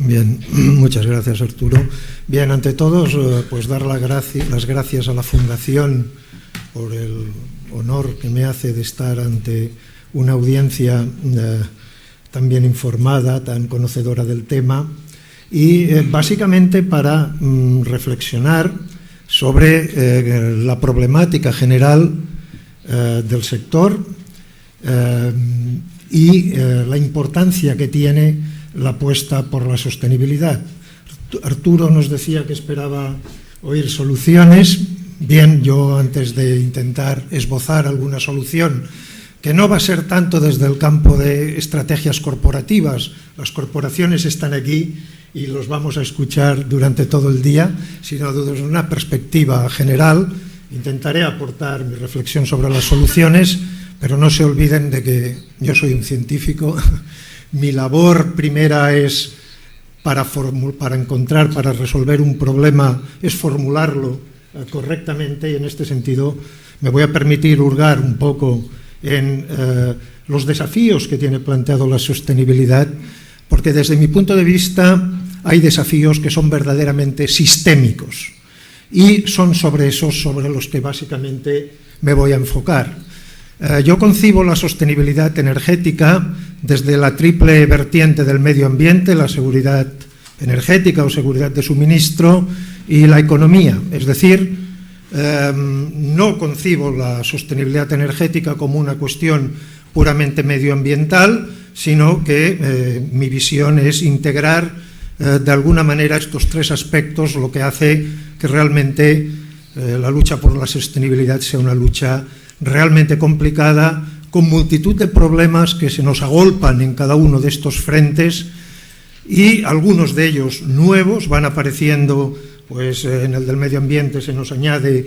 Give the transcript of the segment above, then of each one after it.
Bien, muchas gracias, Arturo. Bien, ante todo, pues dar las gracias a la Fundación por el honor que me hace de estar ante una audiencia tan bien informada, tan conocedora del tema, y básicamente para reflexionar sobre la problemática general del sector y la importancia que tiene la apuesta por la sostenibilidad. Arturo nos decía que esperaba oír soluciones. Bien, yo antes de intentar esbozar alguna solución, que no va a ser tanto desde el campo de estrategias corporativas, las corporaciones están aquí y los vamos a escuchar durante todo el día, sino desde una perspectiva general, intentaré aportar mi reflexión sobre las soluciones, pero no se olviden de que yo soy un científico. Mi labor primera es para resolver un problema, es formularlo correctamente, y en este sentido me voy a permitir hurgar un poco en los desafíos que tiene planteado la sostenibilidad, porque desde mi punto de vista hay desafíos que son verdaderamente sistémicos y son sobre los que básicamente me voy a enfocar. Yo concibo la sostenibilidad energética desde la triple vertiente del medio ambiente, la seguridad energética o seguridad de suministro y la economía. Es decir, no concibo la sostenibilidad energética como una cuestión puramente medioambiental, sino que mi visión es integrar de alguna manera estos tres aspectos, lo que hace que realmente la lucha por la sostenibilidad sea una lucha realmente complicada, con multitud de problemas que se nos agolpan en cada uno de estos frentes, y algunos de ellos nuevos van apareciendo. Pues en el del medio ambiente se nos añade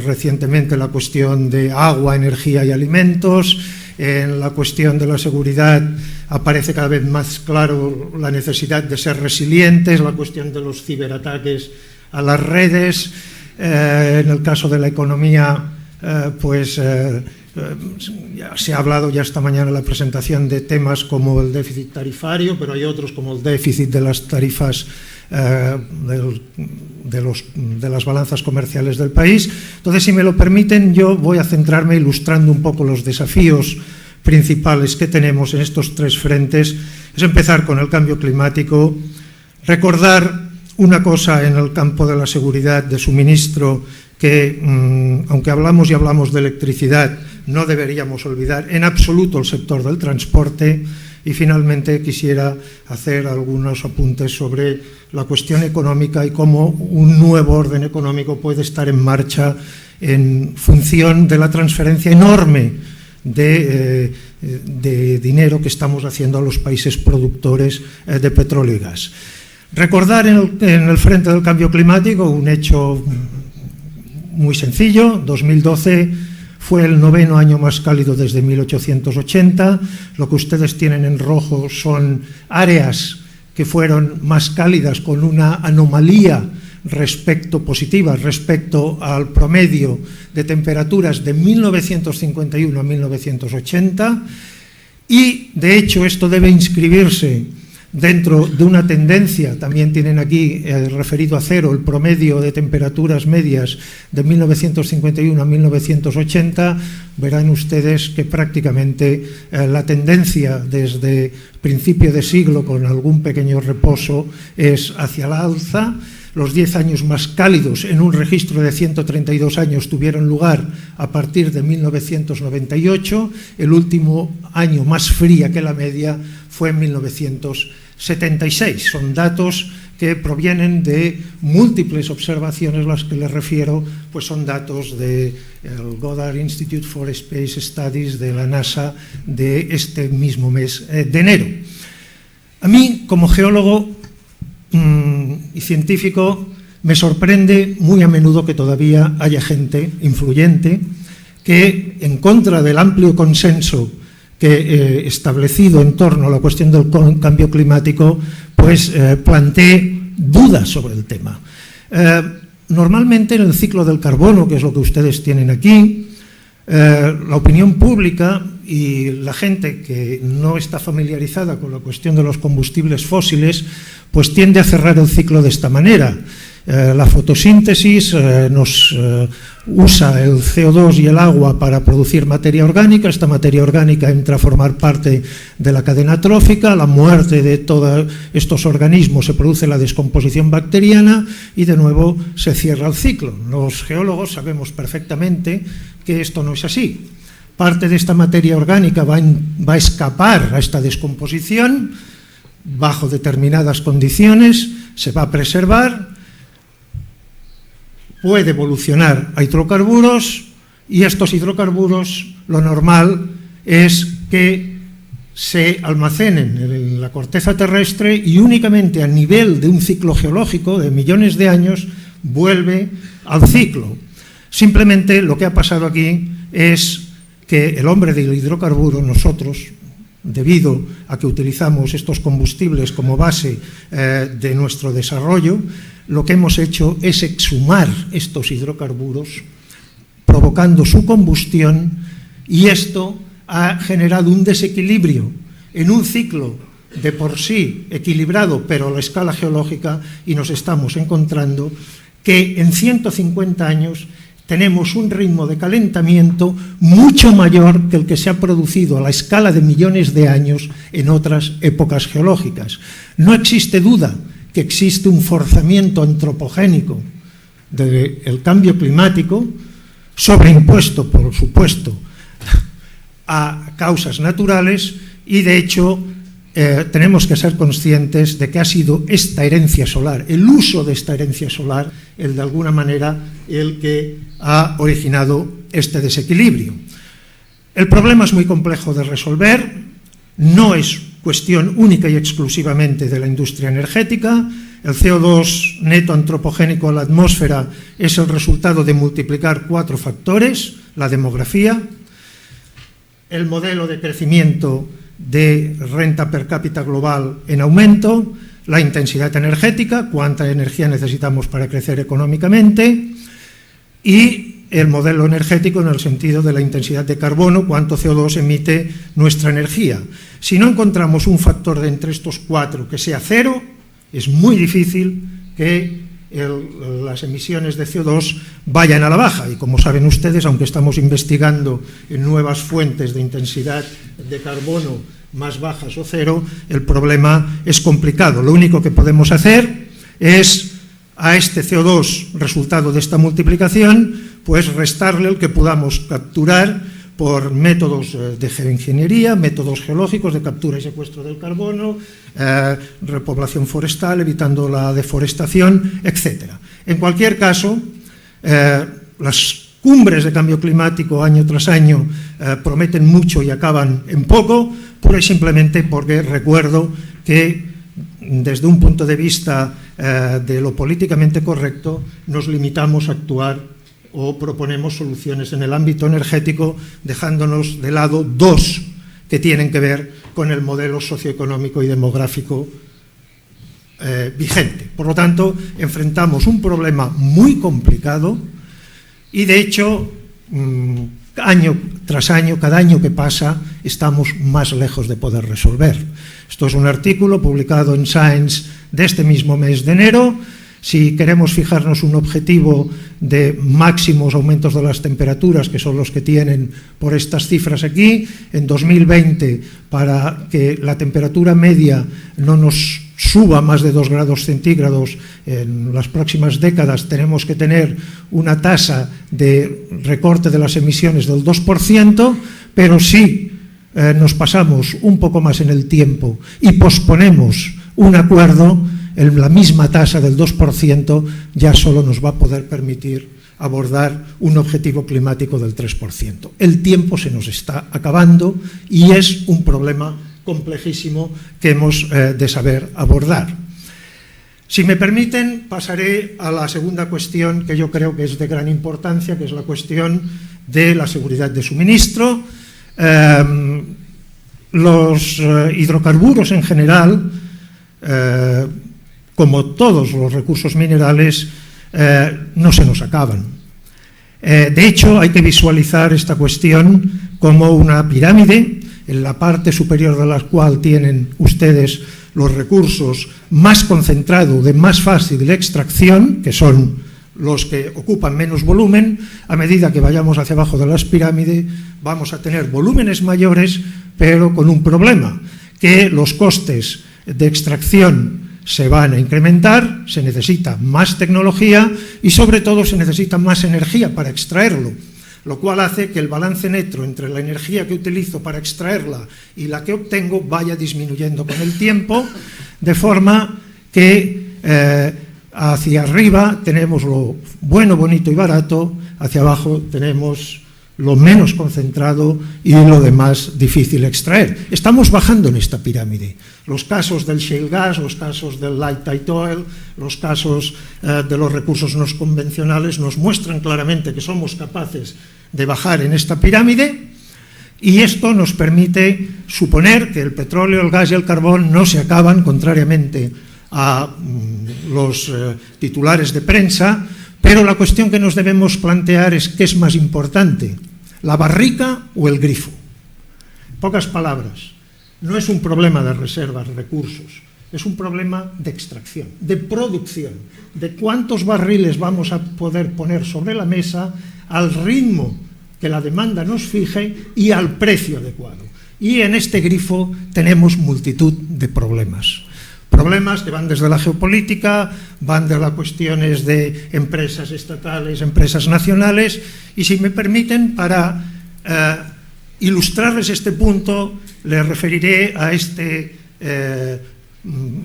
recientemente la cuestión de agua, energía y alimentos. En la cuestión de la seguridad aparece cada vez más claro la necesidad de ser resilientes, la cuestión de los ciberataques a las redes. En el caso de la economía, ya se ha hablado ya esta mañana en la presentación de temas como el déficit tarifario, pero hay otros como el déficit de las tarifas de las balanzas comerciales del país. Entonces, si me lo permiten, yo voy a centrarme ilustrando un poco los desafíos principales que tenemos en estos tres frentes. Es empezar con el cambio climático, recordar una cosa en el campo de la seguridad de suministro, que aunque hablamos de electricidad, no deberíamos olvidar en absoluto el sector del transporte. Y finalmente quisiera hacer algunos apuntes sobre la cuestión económica y cómo un nuevo orden económico puede estar en marcha en función de la transferencia enorme de dinero que estamos haciendo a los países productores de petróleo y gas. Recordar en el frente del cambio climático un hecho muy sencillo. 2012 fue el 9º año más cálido desde 1880. Lo que ustedes tienen en rojo son áreas que fueron más cálidas, con una anomalía positiva respecto al promedio de temperaturas de 1951 a 1980. Y, de hecho, esto debe inscribirse dentro de una tendencia. También tienen aquí referido a cero el promedio de temperaturas medias de 1951 a 1980. Verán ustedes que prácticamente la tendencia desde principio de siglo, con algún pequeño reposo, es hacia la alza. Los 10 años más cálidos en un registro de 132 años tuvieron lugar a partir de 1998. El último año más fría que la media fue en 1976. Son datos que provienen de múltiples observaciones. Las que les refiero pues son datos del Goddard Institute for Space Studies de la NASA de este mismo mes de enero. A mí, como geólogo y científico, me sorprende muy a menudo que todavía haya gente influyente que, en contra del amplio consenso que establecido en torno a la cuestión del cambio climático, pues plantee dudas sobre el tema. Normalmente en el ciclo del carbono, que es lo que ustedes tienen aquí, la opinión pública y la gente que no está familiarizada con la cuestión de los combustibles fósiles, pues tiende a cerrar el ciclo de esta manera. La fotosíntesis nos usa el CO2 y el agua para producir materia orgánica. Esta materia orgánica entra a formar parte de la cadena trófica. La muerte de todos estos organismos se produce la descomposición bacteriana y de nuevo se cierra el ciclo. Los geólogos sabemos perfectamente que esto no es así. Parte de esta materia orgánica va a escapar a esta descomposición bajo determinadas condiciones, se va a preservar, puede evolucionar a hidrocarburos y estos hidrocarburos lo normal es que se almacenen en la corteza terrestre y únicamente a nivel de un ciclo geológico de millones de años vuelve al ciclo. Simplemente lo que ha pasado aquí es que el hombre del hidrocarburo, nosotros, debido a que utilizamos estos combustibles como base de nuestro desarrollo, lo que hemos hecho es exhumar estos hidrocarburos, provocando su combustión, y esto ha generado un desequilibrio en un ciclo de por sí equilibrado, pero a la escala geológica, y nos estamos encontrando que en 150 años tenemos un ritmo de calentamiento mucho mayor que el que se ha producido a la escala de millones de años en otras épocas geológicas. No existe duda que existe un forzamiento antropogénico del cambio climático, sobreimpuesto, por supuesto, a causas naturales, y de hecho tenemos que ser conscientes de que ha sido esta herencia solar, el uso de esta herencia solar, el de alguna manera el que ha originado este desequilibrio. El problema es muy complejo de resolver, no es cuestión única y exclusivamente de la industria energética. El CO2 neto antropogénico a la atmósfera es el resultado de multiplicar 4 factores: la demografía, el modelo de crecimiento de renta per cápita global en aumento, la intensidad energética, cuánta energía necesitamos para crecer económicamente, y el modelo energético en el sentido de la intensidad de carbono, cuánto CO2 emite nuestra energía. Si no encontramos un factor de entre estos 4 que sea 0, es muy difícil que las emisiones de CO2 vayan a la baja. Y como saben ustedes, aunque estamos investigando en nuevas fuentes de intensidad de carbono más bajas o 0, el problema es complicado. Lo único que podemos hacer es a este CO2, resultado de esta multiplicación, pues restarle el que podamos capturar por métodos de geoingeniería, métodos geológicos de captura y secuestro del carbono, repoblación forestal, evitando la deforestación, etc. En cualquier caso, las cumbres de cambio climático año tras año prometen mucho y acaban en poco, pura y simplemente porque recuerdo que desde un punto de vista de lo políticamente correcto nos limitamos a actuar o proponemos soluciones en el ámbito energético, dejándonos de lado 2 que tienen que ver con el modelo socioeconómico y demográfico vigente. Por lo tanto, enfrentamos un problema muy complicado y, de hecho, año tras año, cada año que pasa, estamos más lejos de poder resolver. Esto es un artículo publicado en Science de este mismo mes de enero. Si queremos fijarnos un objetivo de máximos aumentos de las temperaturas, que son los que tienen por estas cifras aquí, en 2020, para que la temperatura media no nos suba más de 2 grados centígrados en las próximas décadas, tenemos que tener una tasa de recorte de las emisiones del 2%, pero si nos pasamos un poco más en el tiempo y posponemos un acuerdo, la misma tasa del 2% ya solo nos va a poder permitir abordar un objetivo climático del 3%. El tiempo se nos está acabando y es un problema complejísimo que hemos de saber abordar. Si me permiten, pasaré a la segunda cuestión que yo creo que es de gran importancia, que es la cuestión de la seguridad de suministro. Los hidrocarburos en general, como todos los recursos minerales, no se nos acaban. De hecho, hay que visualizar esta cuestión como una pirámide, en la parte superior de la cual tienen ustedes los recursos más concentrados, de más fácil extracción, que son los que ocupan menos volumen. A medida que vayamos hacia abajo de las pirámides vamos a tener volúmenes mayores, pero con un problema, que los costes de extracción se van a incrementar, se necesita más tecnología y sobre todo se necesita más energía para extraerlo, lo cual hace que el balance neto entre la energía que utilizo para extraerla y la que obtengo vaya disminuyendo con el tiempo, de forma que hacia arriba tenemos lo bueno, bonito y barato, hacia abajo tenemos lo menos concentrado y lo demás difícil extraer. Estamos bajando en esta pirámide. Los casos del shale gas, los casos del light tight oil, los casos de los recursos no convencionales nos muestran claramente que somos capaces de bajar en esta pirámide, y esto nos permite suponer que el petróleo, el gas y el carbón no se acaban, contrariamente a los titulares de prensa, pero la cuestión que nos debemos plantear es qué es más importante, la barrica o el grifo. En pocas palabras, no es un problema de reservas, recursos, es un problema de extracción, de producción, de cuántos barriles vamos a poder poner sobre la mesa al ritmo que la demanda nos fije y al precio adecuado. Y en este grifo tenemos multitud de problemas. Problemas que van desde la geopolítica, van de las cuestiones de empresas estatales, empresas nacionales, y si me permiten, para ilustrarles este punto, les referiré a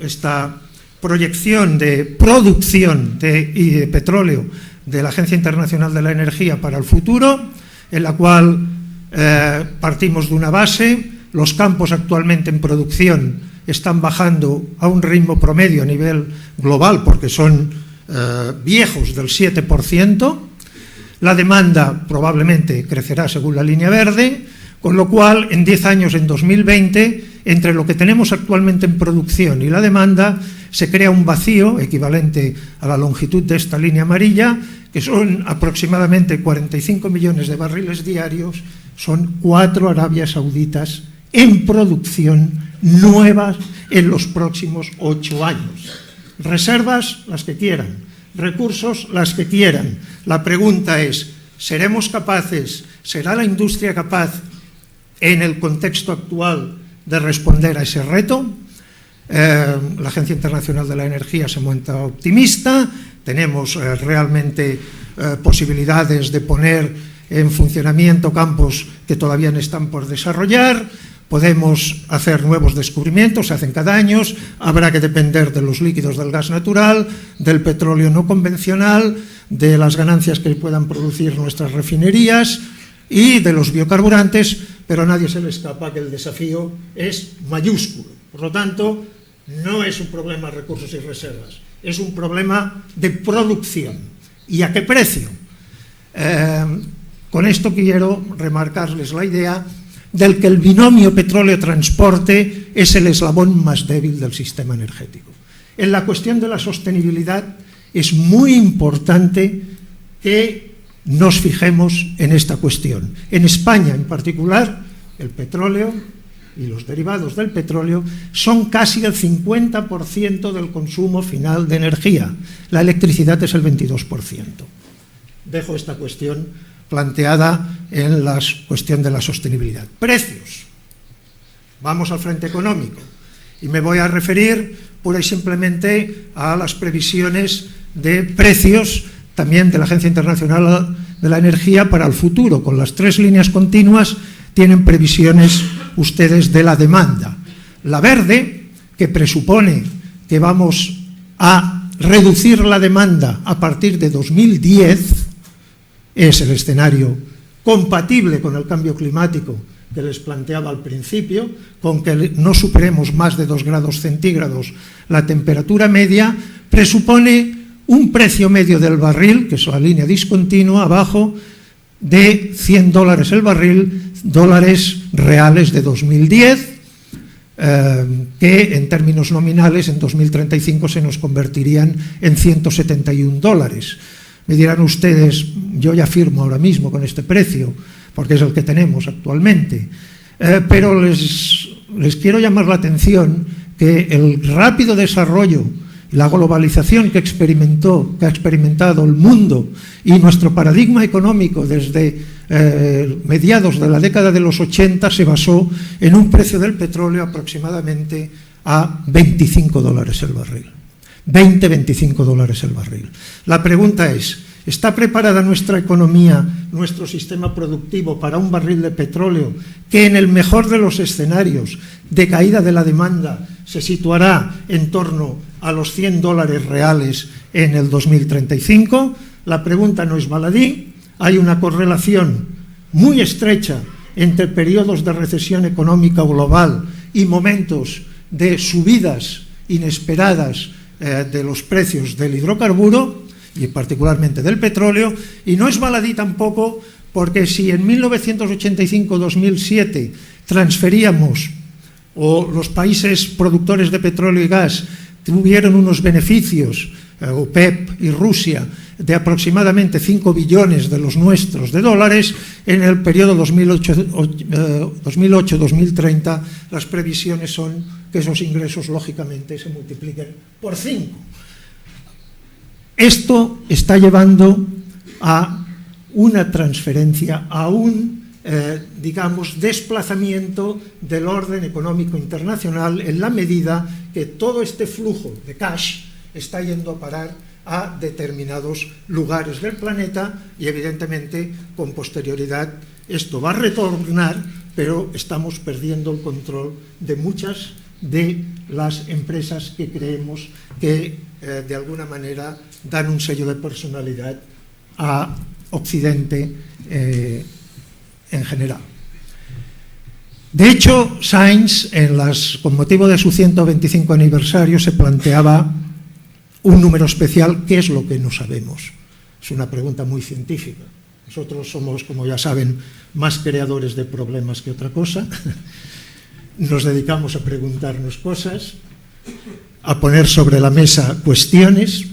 esta proyección de producción de petróleo de la Agencia Internacional de la Energía para el futuro, en la cual partimos de una base. Los campos actualmente en producción están bajando a un ritmo promedio a nivel global, porque son viejos, del 7%. La demanda probablemente crecerá según la línea verde, con lo cual en 10 años, en 2020, entre lo que tenemos actualmente en producción y la demanda, se crea un vacío equivalente a la longitud de esta línea amarilla, que son aproximadamente 45 millones de barriles diarios, son 4 Arabias Sauditas en producción nuevas en los próximos 8 años. Reservas, las que quieran, recursos, las que quieran. La pregunta es, ¿seremos capaces, será la industria capaz, en el contexto actual, de responder a ese reto? La Agencia Internacional de la Energía se muestra optimista, tenemos realmente posibilidades de poner en funcionamiento campos que todavía no están por desarrollar. Podemos hacer nuevos descubrimientos, se hacen cada año, habrá que depender de los líquidos del gas natural, del petróleo no convencional, de las ganancias que puedan producir nuestras refinerías y de los biocarburantes, pero a nadie se le escapa que el desafío es mayúsculo. Por lo tanto, no es un problema de recursos y reservas, es un problema de producción. ¿Y a qué precio? Con esto quiero remarcarles la idea del que el binomio petróleo-transporte es el eslabón más débil del sistema energético. En la cuestión de la sostenibilidad es muy importante que nos fijemos en esta cuestión. En España, en particular, el petróleo y los derivados del petróleo son casi el 50% del consumo final de energía. La electricidad es el 22%. Dejo esta cuestión planteada en la cuestión de la sostenibilidad. Precios. Vamos al frente económico y me voy a referir pura y simplemente a las previsiones de precios también de la Agencia Internacional de la Energía para el futuro. Con las 3 líneas continuas tienen previsiones ustedes de la demanda. La verde, que presupone que vamos a reducir la demanda a partir de 2010, es el escenario compatible con el cambio climático que les planteaba al principio, con que no superemos más de 2 grados centígrados la temperatura media, presupone un precio medio del barril, que es la línea discontinua abajo, de $100 el barril, dólares reales de 2010, que en términos nominales en 2035 se nos convertirían en $171. Me dirán ustedes, yo ya firmo ahora mismo con este precio, porque es el que tenemos actualmente. Pero les quiero llamar la atención que el rápido desarrollo y la globalización que ha experimentado el mundo y nuestro paradigma económico desde mediados de la década de los 80 se basó en un precio del petróleo aproximadamente a $25 el barril. 20-25 dólares el barril. La pregunta es, ¿está preparada nuestra economía, nuestro sistema productivo para un barril de petróleo que en el mejor de los escenarios de caída de la demanda se situará en torno a los $100 reales en el 2035? La pregunta no es baladí, hay una correlación muy estrecha entre periodos de recesión económica global y momentos de subidas inesperadas de los precios del hidrocarburo y particularmente del petróleo, y no es baladí tampoco porque si en 1985-2007 transferíamos o los países productores de petróleo y gas tuvieron unos beneficios, OPEP y Rusia, de aproximadamente 5 billones de los nuestros de dólares, en el periodo 2008-2030 las previsiones son que esos ingresos lógicamente se multipliquen por 5. Esto está llevando a una transferencia, a un, digamos, desplazamiento del orden económico internacional en la medida que todo este flujo de cash está yendo a parar a determinados lugares del planeta y evidentemente con posterioridad esto va a retornar, pero estamos perdiendo el control de muchas de las empresas que creemos que de alguna manera dan un sello de personalidad a Occidente en general. De hecho, Sainz, con motivo de su 125 aniversario, se planteaba un número especial, ¿qué es lo que no sabemos? Es una pregunta muy científica. Nosotros somos, como ya saben, más creadores de problemas que otra cosa. Nos dedicamos a preguntarnos cosas, a poner sobre la mesa cuestiones,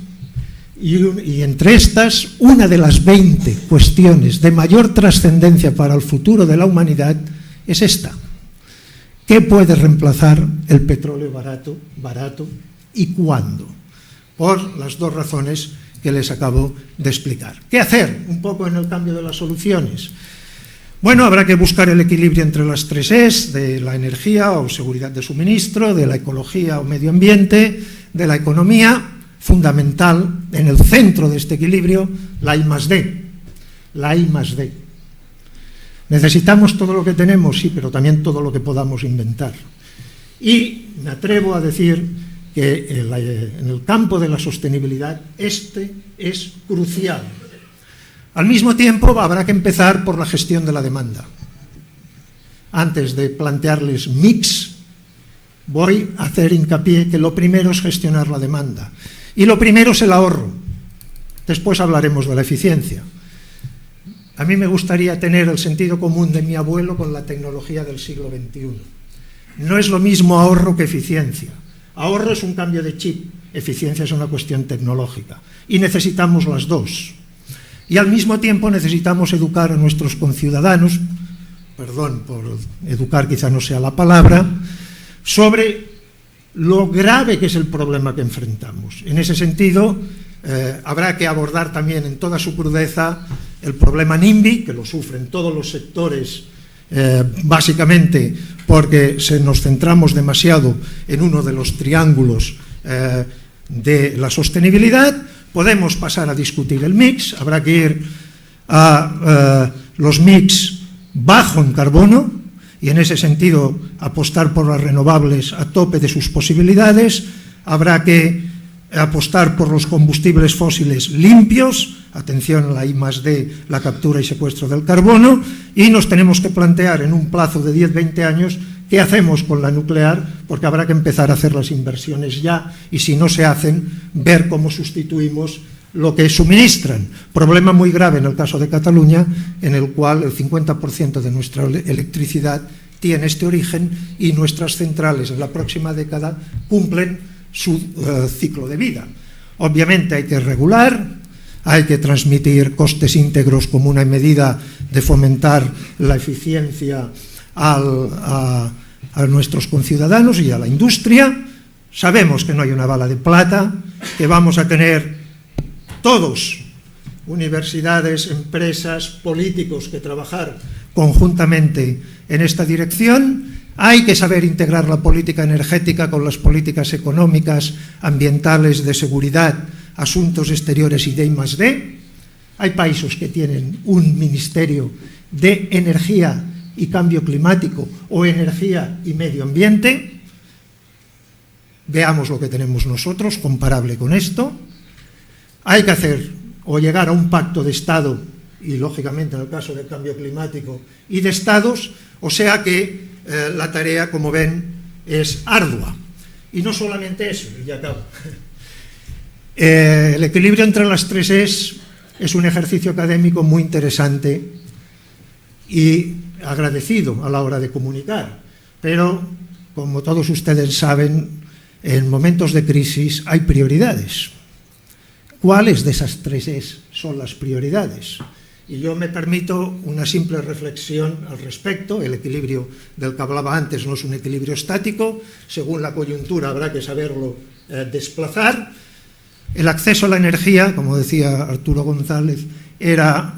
y entre estas, una de las 20 cuestiones de mayor trascendencia para el futuro de la humanidad es esta. ¿Qué puede reemplazar el petróleo barato y cuándo? Por las dos razones que les acabo de explicar. ¿Qué hacer? Un poco en el cambio de las soluciones. Bueno, habrá que buscar el equilibrio entre las 3 Es, de la energía o seguridad de suministro, de la ecología o medio ambiente, de la economía, fundamental, en el centro de este equilibrio, la I+D. La I+D. Necesitamos todo lo que tenemos, sí, pero también todo lo que podamos inventar. Y me atrevo a decir que en el campo de la sostenibilidad este es crucial. Al mismo tiempo habrá que empezar por la gestión de la demanda. Antes de plantearles mix, voy a hacer hincapié que lo primero es gestionar la demanda. Y lo primero es el ahorro. Después hablaremos de la eficiencia. A mí me gustaría tener el sentido común de mi abuelo con la tecnología del siglo XXI. No es lo mismo ahorro que eficiencia. Ahorro es un cambio de chip, eficiencia es una cuestión tecnológica. Y necesitamos las dos. Y al mismo tiempo necesitamos educar a nuestros conciudadanos, perdón por educar quizá no sea la palabra, sobre lo grave que es el problema que enfrentamos. En ese sentido, habrá que abordar también en toda su crudeza el problema NIMBY, que lo sufren todos los sectores, básicamente porque nos centramos demasiado en uno de los triángulos de la sostenibilidad. Podemos pasar a discutir el mix, habrá que ir a los mix bajo en carbono y en ese sentido apostar por las renovables a tope de sus posibilidades. Habrá que apostar por los combustibles fósiles limpios, atención a la I+D, la captura y secuestro del carbono, y nos tenemos que plantear en un plazo de 10-20 años qué hacemos con la nuclear, porque habrá que empezar a hacer las inversiones ya, y si no se hacen, ver cómo sustituimos lo que suministran. Problema muy grave en el caso de Cataluña, en el cual el 50% de nuestra electricidad tiene este origen y nuestras centrales en la próxima década cumplen su ciclo de vida. Obviamente hay que regular, hay que transmitir costes íntegros como una medida de fomentar la eficiencia a nuestros conciudadanos y a la industria. Sabemos que no hay una bala de plata, que vamos a tener todos, universidades, empresas, políticos, que trabajar conjuntamente en esta dirección. Hay que saber integrar la política energética con las políticas económicas, ambientales, de seguridad, asuntos exteriores y de I+D. Hay países que tienen un ministerio de energía y cambio climático o energía y medio ambiente. Veamos lo que tenemos nosotros, comparable con esto. Hay que hacer o llegar a un pacto de Estado, y lógicamente en el caso del cambio climático, y de Estados, o sea que la tarea, como ven, es ardua. Y no solamente eso, y ya acabo. El equilibrio entre las tres es un ejercicio académico muy interesante y agradecido a la hora de comunicar, pero como todos ustedes saben, en momentos de crisis hay prioridades. ¿Cuáles de esas tres son las prioridades? Y yo me permito una simple reflexión al respecto. El equilibrio del que hablaba antes no es un equilibrio estático, según la coyuntura habrá que saberlo desplazar. El acceso a la energía, como decía Arturo González, era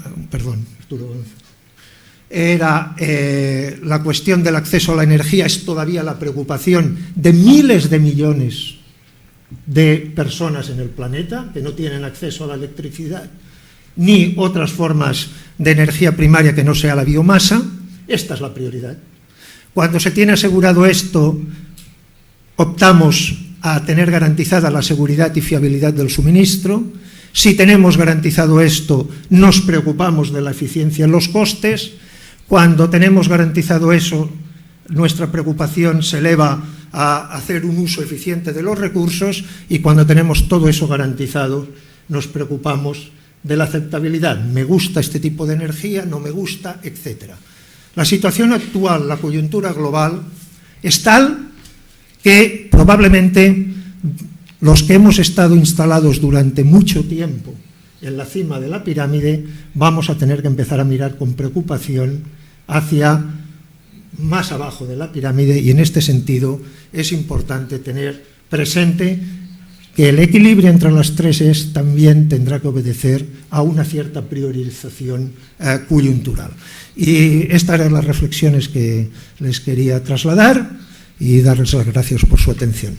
la cuestión del acceso a la energía es todavía la preocupación de miles de millones de personas en el planeta que no tienen acceso a la electricidad ni otras formas de energía primaria que no sea la biomasa. Esta es la prioridad. Cuando se tiene asegurado esto, optamos a tener garantizada la seguridad y fiabilidad del suministro. Si tenemos garantizado esto, nos preocupamos de la eficiencia en los costes. Cuando tenemos garantizado eso, nuestra preocupación se eleva a hacer un uso eficiente de los recursos, y cuando tenemos todo eso garantizado, nos preocupamos de la aceptabilidad. Me gusta este tipo de energía, no me gusta, etc. La situación actual, la coyuntura global, es tal que probablemente los que hemos estado instalados durante mucho tiempo en la cima de la pirámide vamos a tener que empezar a mirar con preocupación hacia más abajo de la pirámide, y en este sentido es importante tener presente que el equilibrio entre las tres también tendrá que obedecer a una cierta priorización coyuntural. Y estas eran las reflexiones que les quería trasladar y darles las gracias por su atención.